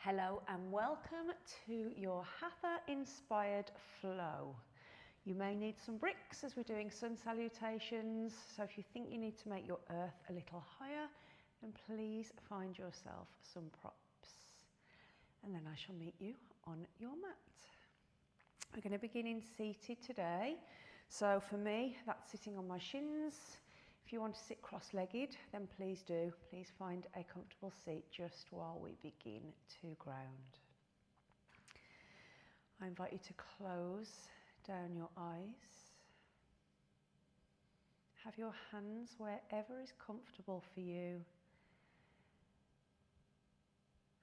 Hello and welcome to your Hatha inspired flow. You may need some bricks as we're doing sun salutations, so if you think you need to make your earth a little higher, then please find yourself some props. And then I shall meet you on your mat. We're going to begin in seated today. So for me, that's sitting on my shins. If you want to sit cross-legged, then please do. Please find a comfortable seat just while we begin to ground. I invite you to close down your eyes. Have your hands wherever is comfortable for you.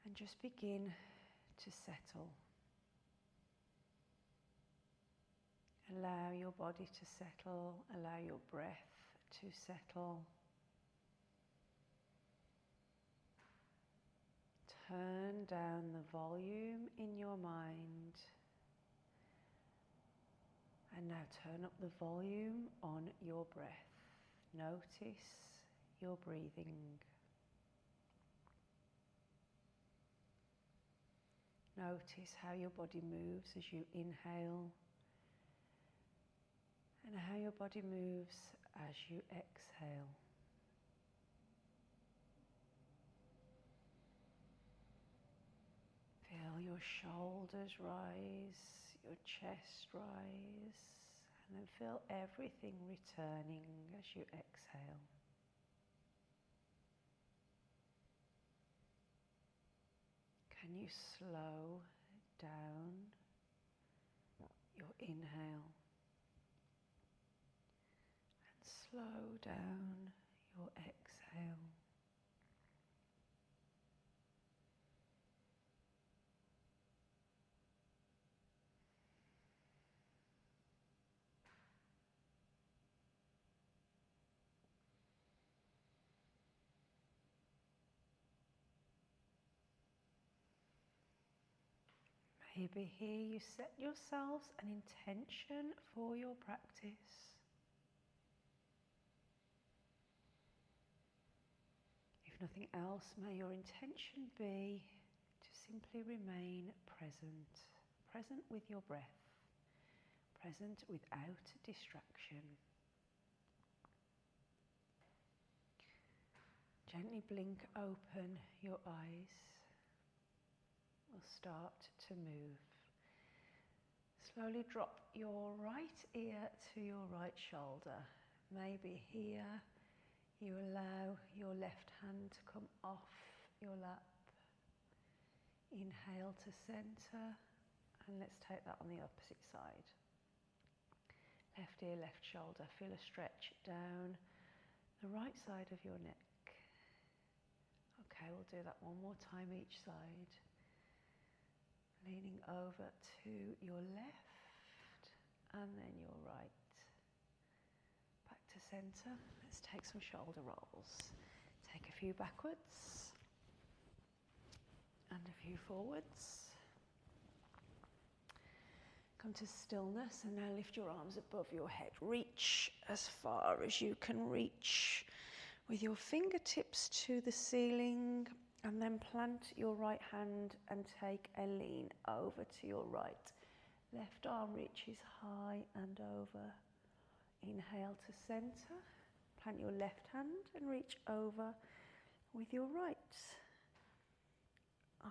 And just begin to settle. Allow your body to settle, allow your breath to settle. Turn down the volume in your mind. And now turn up the volume on your breath. Notice your breathing. Notice how your body moves as you inhale and how your body moves as you exhale. Feel your shoulders rise, your chest rise, and then feel everything returning as you exhale. Can you slow down your inhale and slow down your exhale? Maybe here you set yourselves an intention for your practice. If nothing else, may your intention be to simply remain present, present with your breath, present without distraction. Gently blink open your eyes. Will start to move. Slowly drop your right ear to your right shoulder. Maybe here you allow your left hand to come off your lap. Inhale to center, and let's take that on the opposite side. Left ear, left shoulder. Feel a stretch down the right side of your neck. Okay, we'll do that one more time each side. Leaning over to your left and then your right. Back to center. Let's take some shoulder rolls. Take a few backwards and a few forwards. Come to stillness and now lift your arms above your head. Reach as far as you can reach with your fingertips to the ceiling. And then plant your right hand and take a lean over to your right. Left arm reaches high and over. Inhale to center. Plant your left hand and reach over with your right.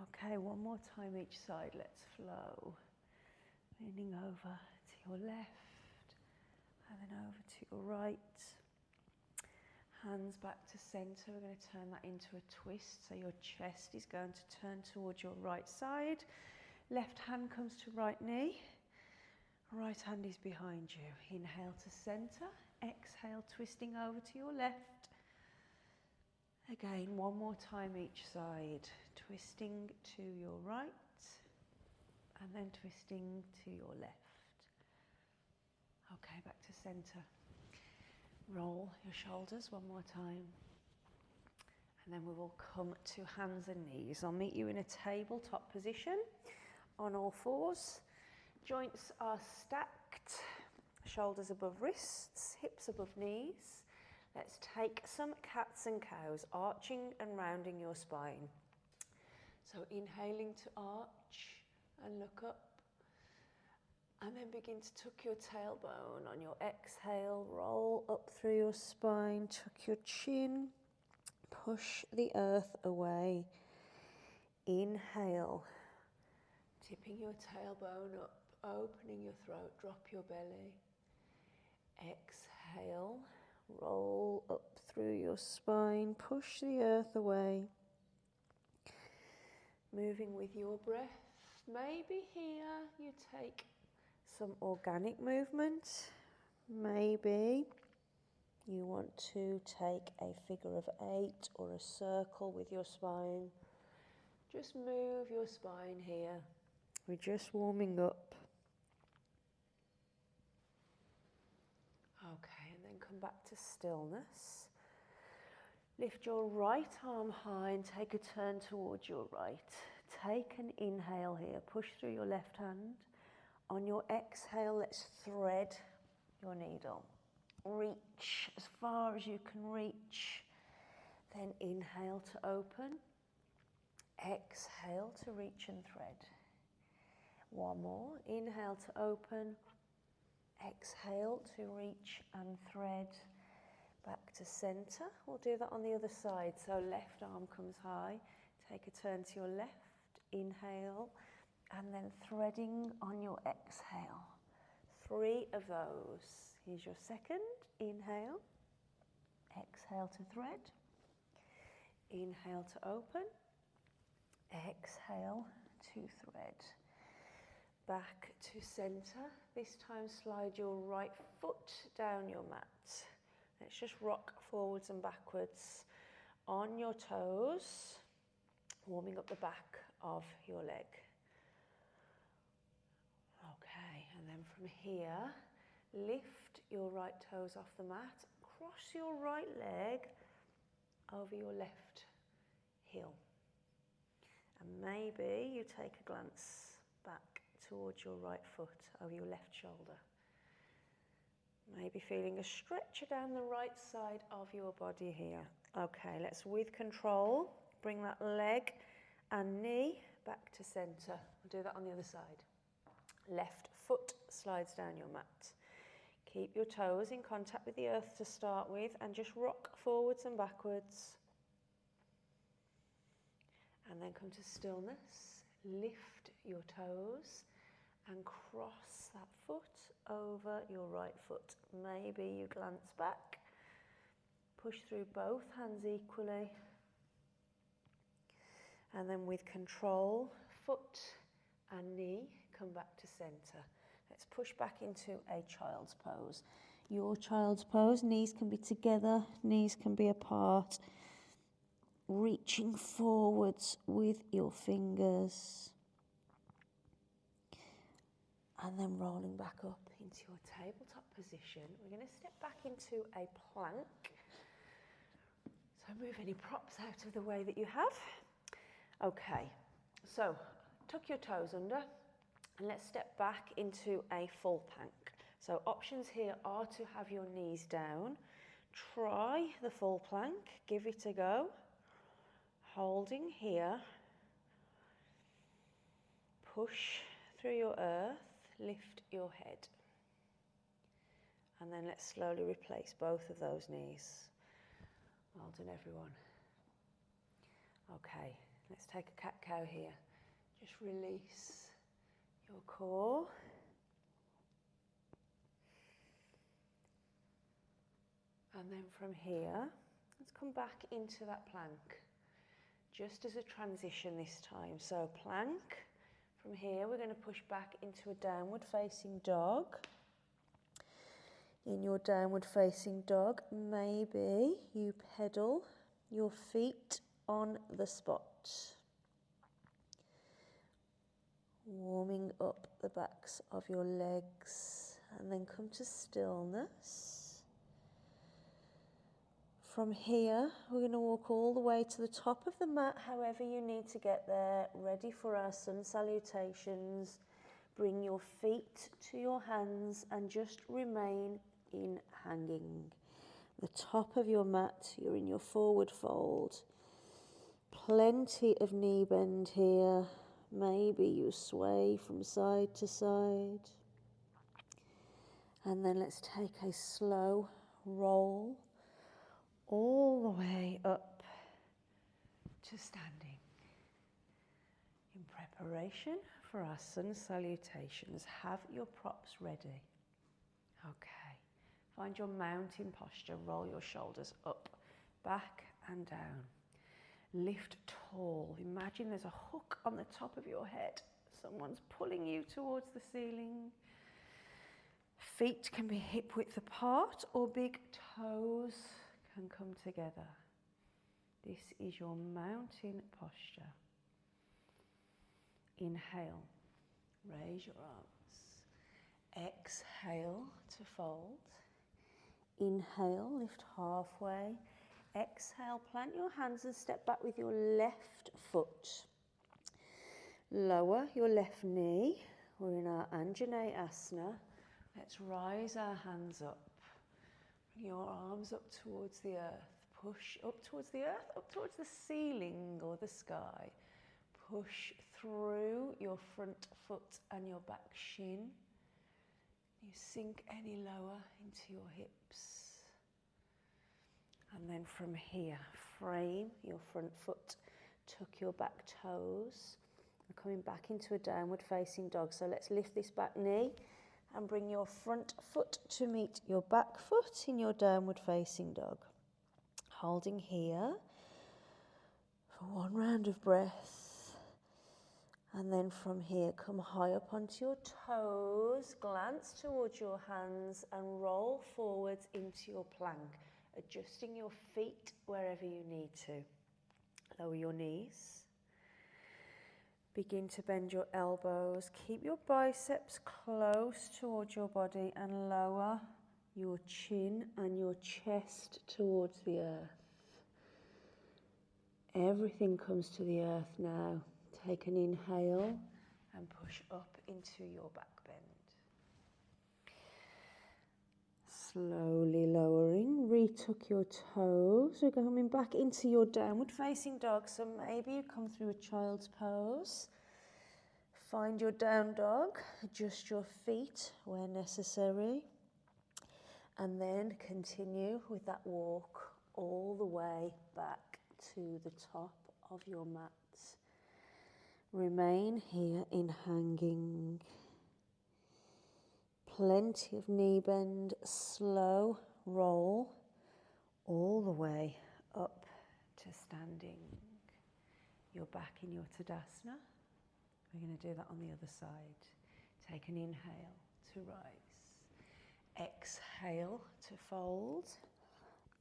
Okay, one more time each side. Let's flow. Leaning over to your left and then over to your right. Hands back to center. We're going to turn that into a twist. So your chest is going to turn towards your right side. Left hand comes to right knee. Right hand is behind you. Inhale to center. Exhale, twisting over to your left. Again, one more time each side. Twisting to your right. And then twisting to your left. Okay, back to center. Roll your shoulders one more time. And then we will come to hands and knees. I'll meet you in a tabletop position on all fours. Joints are stacked, shoulders above wrists, hips above knees. Let's take some cats and cows, arching and rounding your spine. So inhaling to arch and look up. And then begin to tuck your tailbone. On your exhale, roll up through your spine, tuck your chin, push the earth away. Inhale, tipping your tailbone up, opening your throat, drop your belly. Exhale, roll up through your spine, push the earth away. Moving with your breath. Maybe here you take some organic movement. Maybe you want to take a figure of 8 or a circle with your spine. Just move your spine here. We're just warming up. Okay, and then come back to stillness. Lift your right arm high and take a turn towards your right. Take an inhale here. Push through your left hand. On your exhale, let's thread your needle. Reach as far as you can reach. Then inhale to open. Exhale to reach and thread. One more. Inhale to open. Exhale to reach and thread. Back to center. We'll do that on the other side. So left arm comes high. Take a turn to your left. Inhale. And then threading on your exhale. 3 of those. Here's your second. Inhale. Exhale to thread. Inhale to open. Exhale to thread. Back to center. This time slide your right foot down your mat. Let's just rock forwards and backwards on your toes, warming up the back of your leg. Okay, and then from here, lift your right toes off the mat, cross your right leg over your left heel. And maybe you take a glance back towards your right foot over your left shoulder. Maybe feeling a stretch down the right side of your body here. Okay, let's, with control, bring that leg and knee back to center. We'll do that on the other side. Left foot slides down your mat. Keep your toes in contact with the earth to start with and just rock forwards and backwards. And then come to stillness. Lift your toes and cross that foot over your right foot. Maybe you glance back. Push through both hands equally. And then with control, foot and knee come back to center. Let's push back into a child's pose. Your child's pose, knees can be together, knees can be apart. Reaching forwards with your fingers. And then rolling back up into your tabletop position. We're going to step back into a plank. So move any props out of the way that you have. Okay, so tuck your toes under and let's step back into a full plank. So options here are to have your knees down. Try the full plank, give it a go. Holding here. Push through your earth, lift your head. And then let's slowly replace both of those knees. Well done, everyone. Okay, let's take a cat-cow here. Just release your core. And then from here, let's come back into that plank. Just as a transition this time. So plank. From here, we're going to push back into a downward facing dog. In your downward facing dog, maybe you pedal your feet on the spot. Warming up the backs of your legs. And then come to stillness. From here, we're going to walk all the way to the top of the mat, however you need to get there. Ready for our sun salutations. Bring your feet to your hands and just remain in hanging. The top of your mat, you're in your forward fold. Plenty of knee bend here. Maybe you sway from side to side. And then let's take a slow roll all the way up to standing. In preparation for our sun salutations, have your props ready. Okay, find your mountain posture, roll your shoulders up, back and down. Lift tall, imagine there's a hook on the top of your head. Someone's pulling you towards the ceiling. Feet can be hip width apart or big toes can come together. This is your mountain posture. Inhale, raise your arms. Exhale to fold. Inhale, lift halfway. Exhale, plant your hands and step back with your left foot. Lower your left knee. We're in our Anjaneyasana. Let's rise our hands up. Bring your arms up towards the earth. Push up towards the earth, up towards the ceiling or the sky. Push through your front foot and your back shin. You sink any lower into your hips. And then from here, frame your front foot, tuck your back toes. We're coming back into a downward facing dog. So let's lift this back knee and bring your front foot to meet your back foot in your downward facing dog. Holding here for one round of breath. And then from here, come high up onto your toes, glance towards your hands and roll forwards into your plank, adjusting your feet wherever you need to. Lower your knees. Begin to bend your elbows. Keep your biceps close towards your body and lower your chin and your chest towards the earth. Everything comes to the earth now. Take an inhale and push up into your back bend. Slowly lowering, retuck your toes. We're coming back into your downward facing dog. So maybe you come through a child's pose. Find your down dog, adjust your feet where necessary. And then continue with that walk all the way back to the top of your mat. Remain here in hanging. Plenty of knee bend, slow roll all the way up to standing. You're back in your Tadasana. We're going to do that on the other side. Take an inhale to rise. Exhale to fold.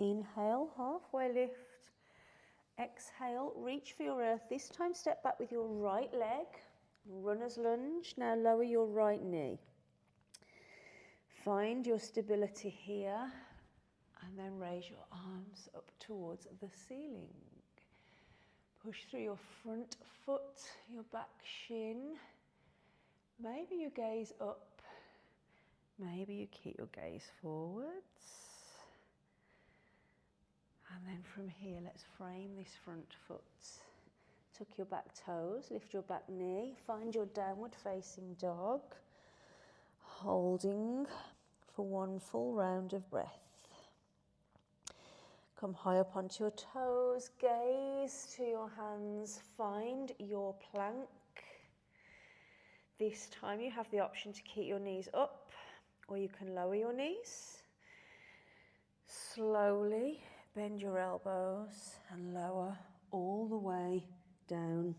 Inhale, halfway lift. Exhale, reach for your earth. This time step back with your right leg. Runner's lunge. Now lower your right knee. Find your stability here and then raise your arms up towards the ceiling. Push through your front foot, your back shin. Maybe you gaze up. Maybe you keep your gaze forwards. And then from here, let's frame this front foot. Tuck your back toes, lift your back knee, find your downward facing dog. Holding for one full round of breath. Come high up onto your toes, gaze to your hands, find your plank. This time you have the option to keep your knees up or you can lower your knees. Slowly bend your elbows and lower all the way down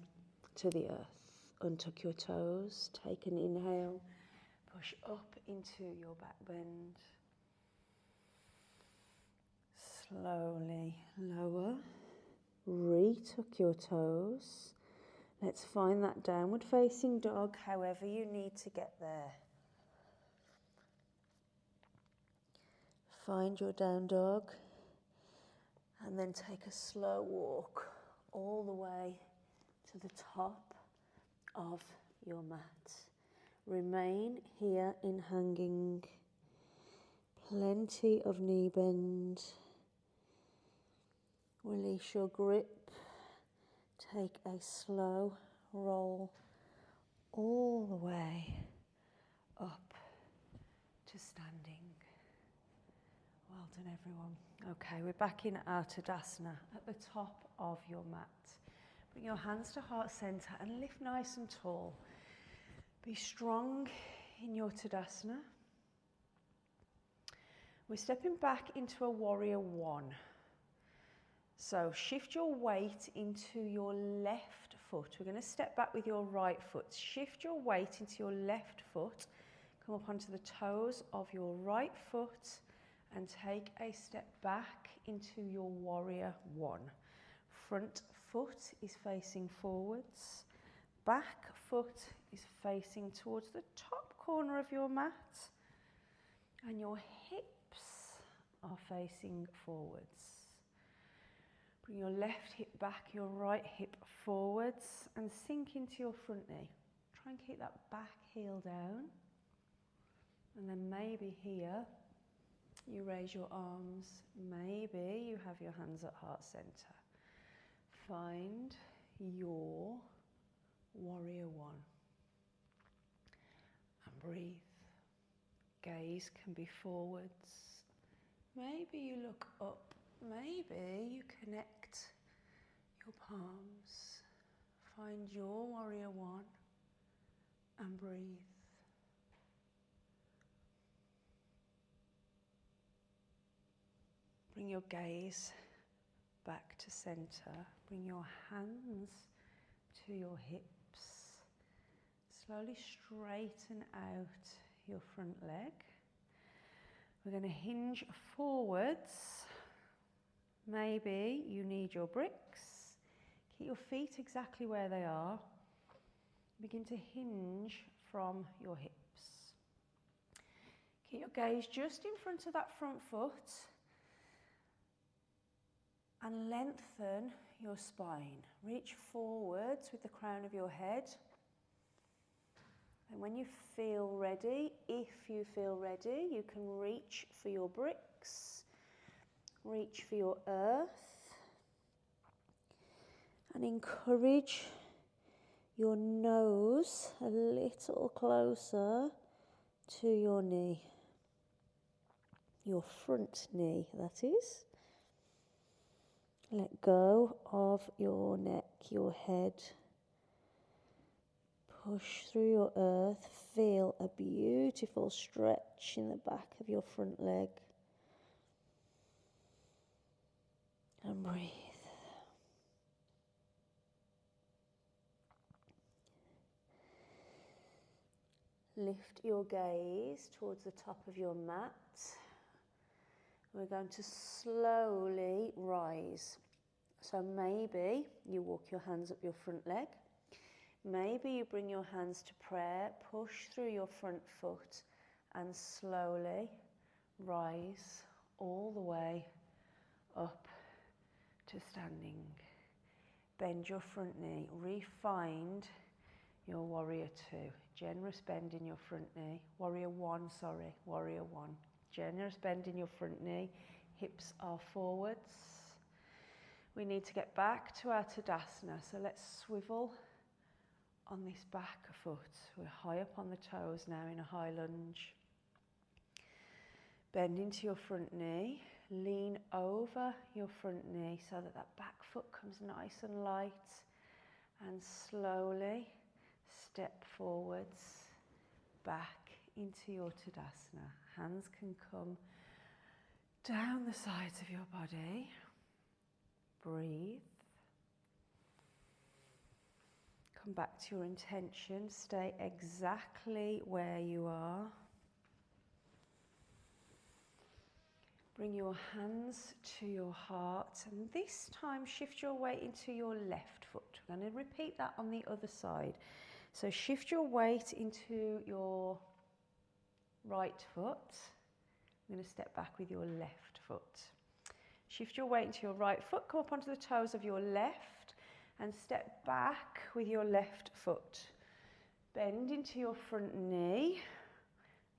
to the earth. Untuck your toes, take an inhale, push up into your back bend. Slowly lower, retuck your toes. Let's find that downward facing dog, however you need to get there. Find your down dog and then take a slow walk all the way to the top of your mat. Remain here in hanging. Plenty of knee bend. Release your grip. Take a slow roll all the way up to standing. Well done, everyone. Okay, we're back in our Tadasana at the top of your mat. Bring your hands to heart center and lift nice and tall. Be strong in your Tadasana. We're stepping back into a warrior one. So shift your weight into your left foot. We're going to step back with your right foot. Shift your weight into your left foot. Come up onto the toes of your right foot and take a step back into your warrior one. Front foot is facing forwards. Back foot is facing towards the top corner of your mat. And your hips are facing forwards. Bring your left hip back, your right hip forwards and sink into your front knee. Try and keep that back heel down. And then maybe here you raise your arms. Maybe you have your hands at heart center. Find your warrior one. And breathe. Gaze can be forwards. Maybe you look up. Maybe you connect your palms. Find your warrior one and breathe. Bring your gaze back to center. Bring your hands to your hips. Slowly straighten out your front leg. We're going to hinge forwards. Maybe you need your bricks. Keep your feet exactly where they are. Begin to hinge from your hips. Keep your gaze just in front of that front foot and lengthen your spine. Reach forwards with the crown of your head. And when you feel ready, if you feel ready, you can reach for your bricks, reach for your earth, and encourage your nose a little closer to your knee, your front knee, that is. Let go of your neck, your head. Push through your earth. Feel a beautiful stretch in the back of your front leg. And breathe. Lift your gaze towards the top of your mat. We're going to slowly rise. So maybe you walk your hands up your front leg. Maybe you bring your hands to prayer, push through your front foot and slowly rise all the way up to standing. Bend your front knee, re-find your warrior two. Generous bend in your front knee. Warrior one. Generous bend in your front knee. Hips are forwards. We need to get back to our Tadasana. So let's swivel on this back foot. We're high up on the toes now in a high lunge. Bend into your front knee. Lean over your front knee so that that back foot comes nice and light. And slowly step forwards, back into your Tadasana. Hands can come down the sides of your body. Breathe. Come back to your intention. Stay exactly where you are. Bring your hands to your heart, and this time shift your weight into your left foot. We're going to repeat that on the other side. So shift your weight into your right foot. I'm going to step back with your left foot. Shift your weight into your right foot. Come up onto the toes of your left and step back with your left foot. Bend into your front knee.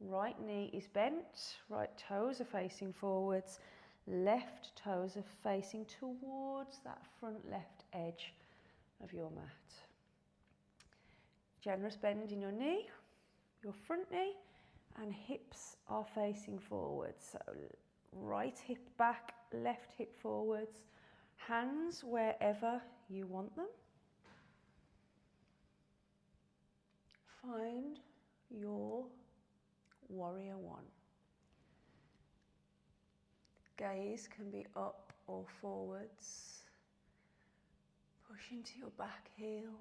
Right knee is bent, right toes are facing forwards, left toes are facing towards that front left edge of your mat. Generous bend in your knee, your front knee, and hips are facing forwards. So right hip back, left hip forwards, hands wherever you want them. Find your warrior one. Gaze can be up or forwards. Push into your back heel.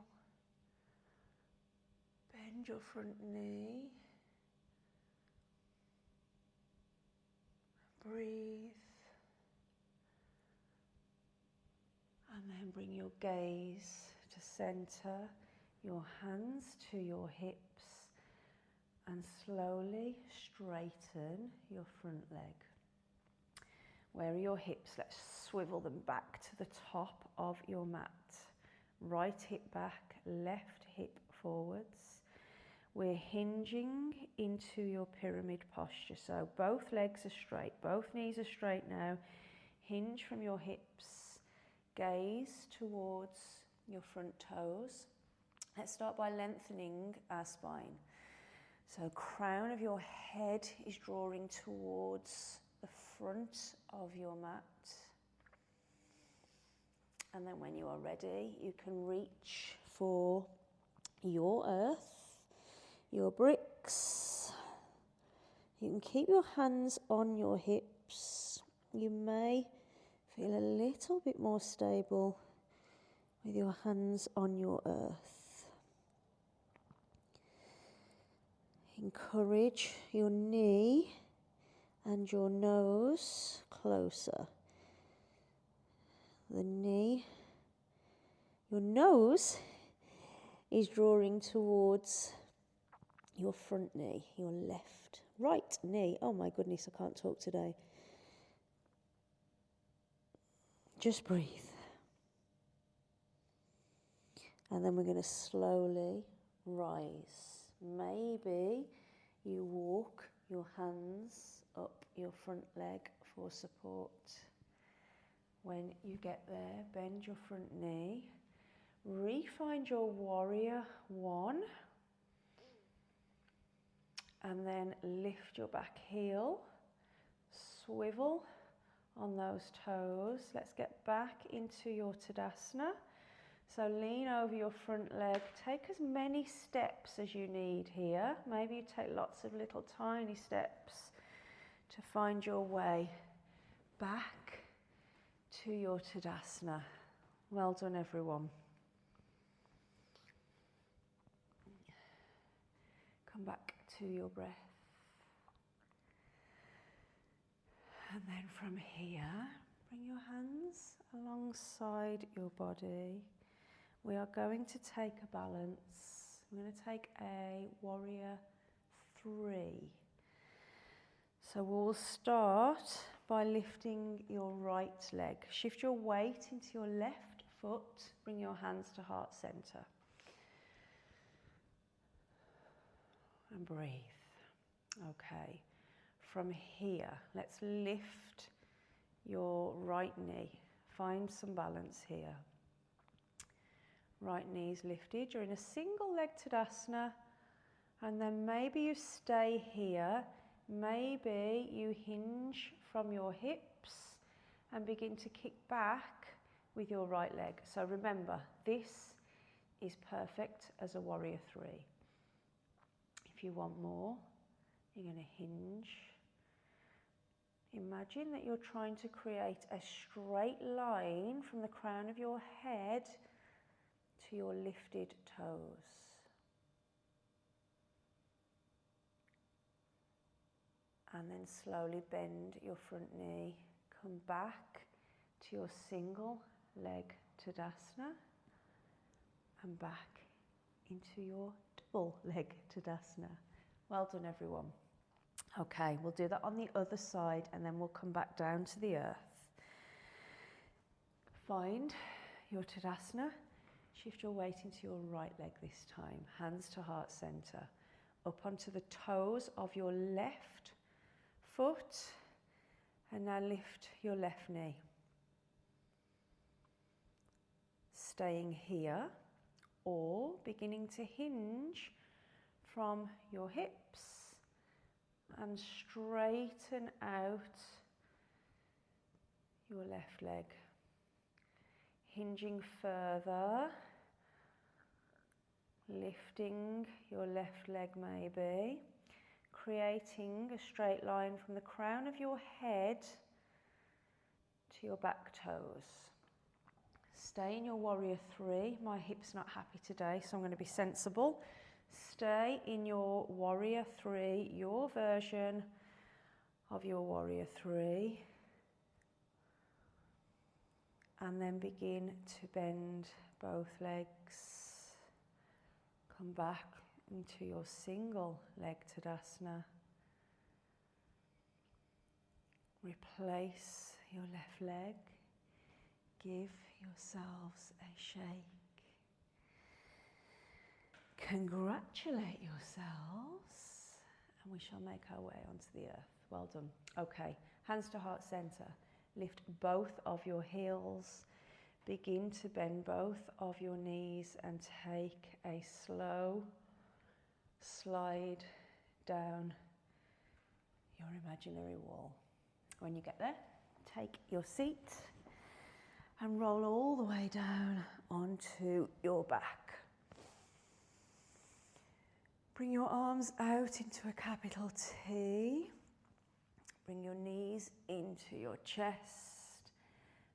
Bend your front knee. Breathe. And then bring your gaze to center, your hands to your hips, and slowly straighten your front leg. Where are your hips? Let's swivel them back to the top of your mat. Right hip back, left hip forwards. We're hinging into your pyramid posture. So both legs are straight, both knees are straight now. Hinge from your hips, gaze towards your front toes. Let's start by lengthening our spine. So crown of your head is drawing towards the front of your mat. And then when you are ready, you can reach for your earth, your bricks. You can keep your hands on your hips. You may feel a little bit more stable with your hands on your earth. Encourage your knee and your nose closer. The knee, your nose is drawing towards your front knee, your right knee. Oh my goodness, I can't talk today. Just breathe. And then we're going to slowly rise. Maybe you walk your hands up your front leg for support. When you get there, bend your front knee. Re-find your warrior one. And then lift your back heel. Swivel on those toes. Let's get back into your Tadasana. So lean over your front leg. Take as many steps as you need here. Maybe you take lots of little tiny steps to find your way back to your Tadasana. Well done, everyone. Come back to your breath. And then from here, bring your hands alongside your body. We are going to take a balance. We're going to take a warrior 3. So we'll start by lifting your right leg. Shift your weight into your left foot. Bring your hands to heart center. And breathe. Okay. From here, let's lift your right knee. Find some balance here. Right knee is lifted. You're in a single leg Tadasana. And then maybe you stay here. Maybe you hinge from your hips and begin to kick back with your right leg. So remember, this is perfect as a warrior 3. If you want more, you're going to hinge. Imagine that you're trying to create a straight line from the crown of your head to your lifted toes. And then slowly bend your front knee. Come back to your single leg Tadasana and back into your double leg Tadasana. Well done, everyone. Okay, we'll do that on the other side and then we'll come back down to the earth. Find your Tadasana. Shift your weight into your right leg this time. Hands to heart center. Up onto the toes of your left foot. And now lift your left knee. staying here or beginning to hinge from your hips and straighten out your left leg. Hinging further, lifting your left leg maybe, creating a straight line from the crown of your head to your back toes. Stay in your warrior three. My hip's not happy today, so I'm going to be sensible. Stay in your warrior three, your version of your warrior three. And then begin to bend both legs. Come back into your single leg Tadasana. Replace your left leg. Give yourselves a shake. Congratulate yourselves. And we shall make our way onto the earth. Well done. Okay, hands to heart center. Lift both of your heels. Begin to bend both of your knees and take a slow slide down your imaginary wall. When you get there, take your seat and roll all the way down onto your back. Bring your arms out into a capital T. Bring your knees into your chest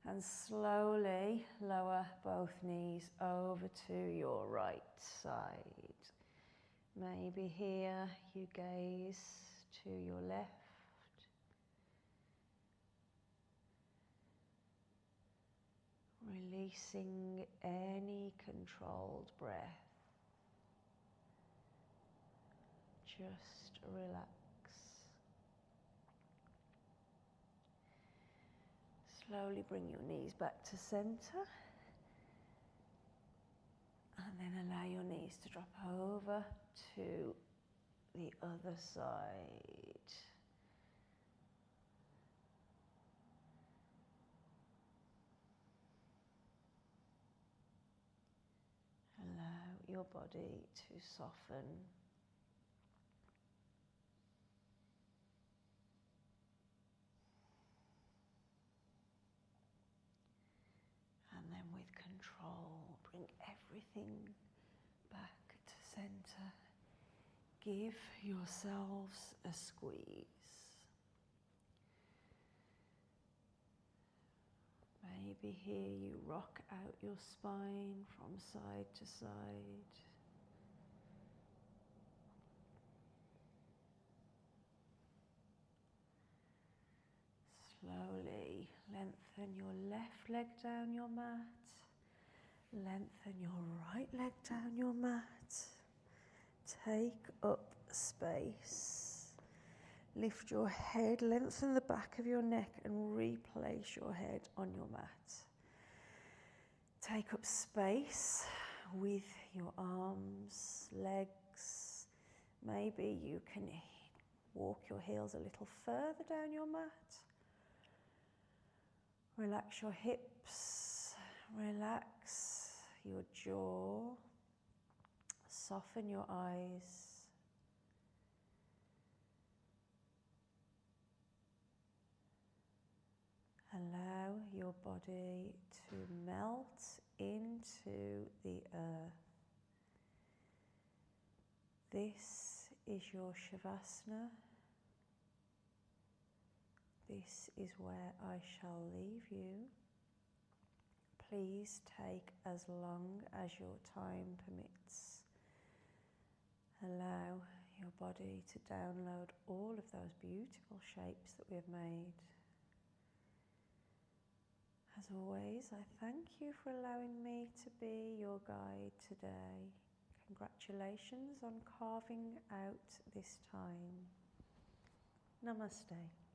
and slowly lower both knees over to your right side. Maybe here you gaze to your left. Releasing any controlled breath. Just relax. Slowly bring your knees back to center. And then allow your knees to drop over to the other side. Allow your body to soften. And then with control, bring everything back to center. Give yourselves a squeeze. Maybe here you rock out your spine from side to side. Slowly lengthen your left leg down your mat. Lengthen your right leg down your mat. Take up space. Lift your head, lengthen the back of your neck and replace your head on your mat. Take up space with your arms, legs. Maybe you can walk your heels a little further down your mat. Relax your hips, relax your jaw, soften your eyes. Allow your body to melt into the earth. This is your Shavasana. This is where I shall leave you. Please take as long as your time permits. Allow your body to download all of those beautiful shapes that we have made. As always, I thank you for allowing me to be your guide today. Congratulations on carving out this time. Namaste.